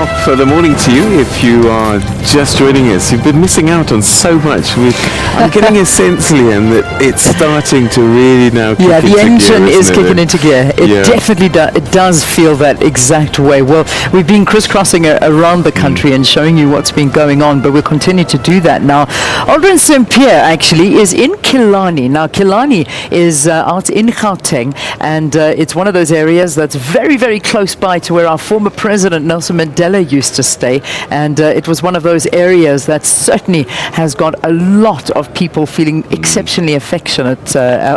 top of the morning to you. If you are just joining us, you've been missing out on so much. I'm getting a sense, Liam, that it's starting to really now kick into the engine gear, is kicking into gear. It definitely does feel that exact way. Well, we've been crisscrossing around the country and showing you what's been going on, but we'll continue to do that now. Aldrin St. Pierre actually is in Killarney. Now, Killarney is out in Gauteng, and it's one of those areas that's very, very close by to where our former president Nelson Mandela used to stay, and it was one of those areas that certainly has got a lot of people feeling exceptionally affectionate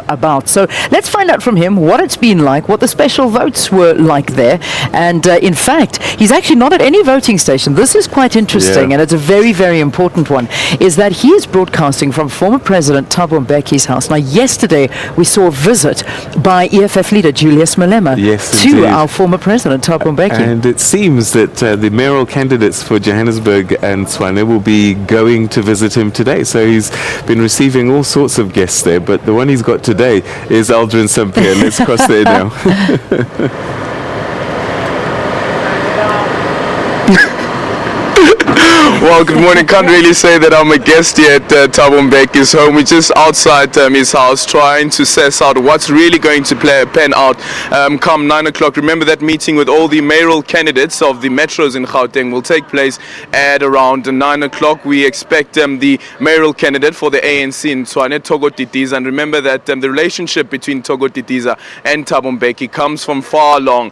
about. So let's find out from him what it's been like, what the special votes were like there, and in fact, he's actually not at any voting station. This is quite interesting, and it's a very, very important one, is that he is broadcasting from former President Thabo Mbeki's house. Now, yesterday we saw a visit by EFF leader Julius Malema to our former president Thabo Mbeki. And it seems that the mayoral candidates for Johannesburg and Tshwane will be going to visit him today. So he's been receiving all sorts of guests there, but the one he's got today is Aldrin St. Pierre. Let's cross there now. Well, good morning. Can't really say that I'm a guest here at Thabo Mbeki's home. We're just outside his house trying to suss out what's really going to pan out come 9 o'clock. Remember that meeting with all the mayoral candidates of the metros in Gauteng will take place at around 9 o'clock. We expect the mayoral candidate for the ANC in Tshwane, Thabo Mbeki, and remember that the relationship between Thabo Mbeki and Thabo Mbeki comes from far along.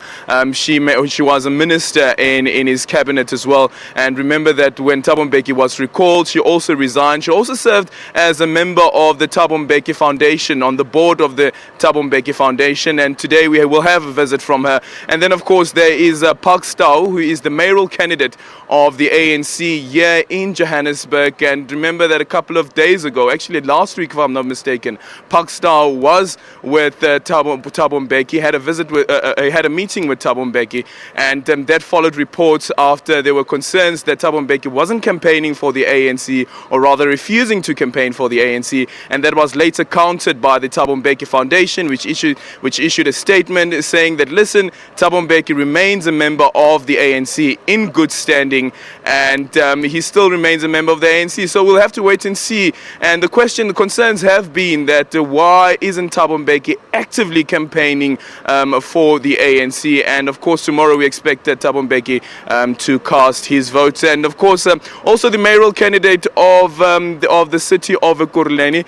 She was a minister in his cabinet as well, and remember that when Thabo Mbeki was recalled, she also resigned. She also served as a member of the Thabo Mbeki Foundation, on the board of the Thabo Mbeki Foundation, and today we will have a visit from her. And then, of course, there is Park Stow, who is the mayoral candidate of the ANC here in Johannesburg. And remember that a couple of days ago, actually last week if I'm not mistaken, Park Stow was with Thabo Mbeki, had a visit with, had a meeting with Thabo Mbeki, and that followed reports after there were concerns that Thabo Mbeki wasn't campaigning for the ANC, or rather refusing to campaign for the ANC, and that was later countered by the Thabo Mbeki Foundation, which issued a statement saying that, listen, Thabo Mbeki remains a member of the ANC in good standing, and he still remains a member of the ANC. So we'll have to wait and see. And the concerns have been that why isn't Thabo Mbeki actively campaigning for the ANC? And of course, tomorrow we expect Thabo Mbeki to cast his votes. And of course, also the mayoral candidate of the city of Ekurhuleni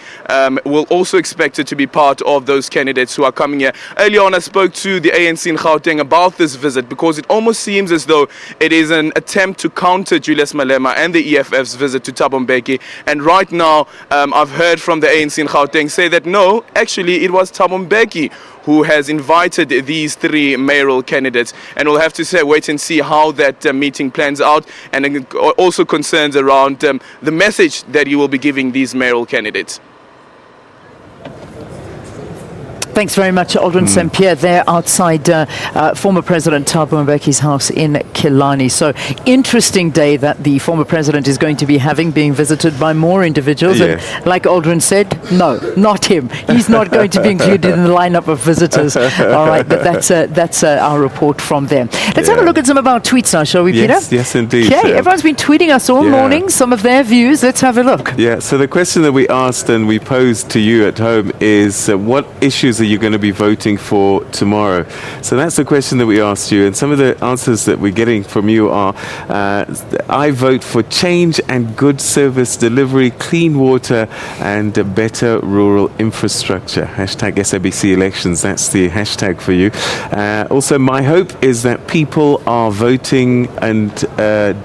will also expect it to be part of those candidates who are coming here. Earlier on, I spoke to the ANC in Gauteng about this visit, because it almost seems as though it is an attempt to counter Julius Malema and the EFF's visit to Thabo Mbeki. And right now, I've heard from the ANC in Gauteng say that no, actually it was Thabo Mbeki who has invited these three mayoral candidates, and we'll have to wait and see how that meeting plans out, and also concerns around the message that you will be giving these mayoral candidates. Thanks very much, Aldrin St. Pierre, there outside former President Thabo Mbeki's house in Killarney. So, interesting day that the former president is going to be having, being visited by more individuals. Yes. And like Aldrin said, no, not him. He's not going to be included in the lineup of visitors. All right, but that's our report from there. Let's have a look at some of our tweets now, shall we, Peter? Yes, indeed. Okay, everyone's been tweeting us all morning, some of their views. Let's have a look. Yeah, so the question that we asked and we posed to you at home is what issues are you going to be voting for tomorrow? So that's the question that we asked you, and some of the answers that we're getting from you are I vote for change and good service delivery, clean water and better rural infrastructure. Hashtag SABC elections, that's the hashtag for you. Also, my hope is that people are voting and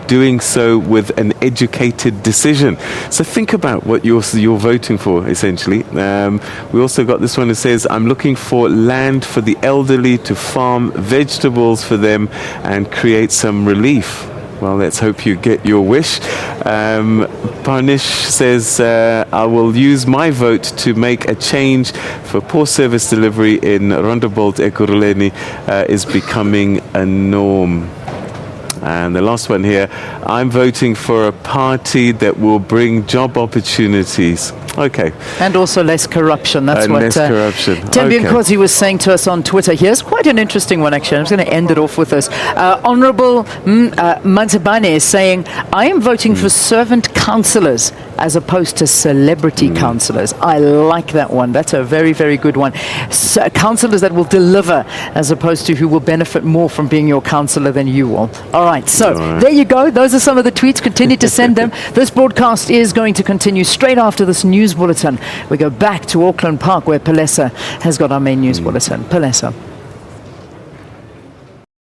doing so with an educated decision. So think about what you're voting for, essentially. We also got this one that says, I'm looking for land for the elderly to farm vegetables for them and create some relief. Well, let's hope you get your wish. Parnish says, I will use my vote to make a change for poor service delivery in Rondebolt. Ekurhuleni is becoming a norm. And the last one here, I'm voting for a party that will bring job opportunities. Okay. And also less corruption. That's And what less corruption. Tembi Okay. Nkosi was saying to us on Twitter. Here's quite an interesting one, actually. I'm just going to end it off with this. Honorable Manzabane is saying, I am voting for servant councillors as opposed to celebrity councillors. I like that one. That's a very, very good one. Councillors that will deliver as opposed to who will benefit more from being your councillor than you will. All right, so there you go. Those are some of the tweets. Continue to send them. This broadcast is going to continue straight after this news bulletin. We go back to Auckland Park where Palesa has got our main news bulletin. Palesa.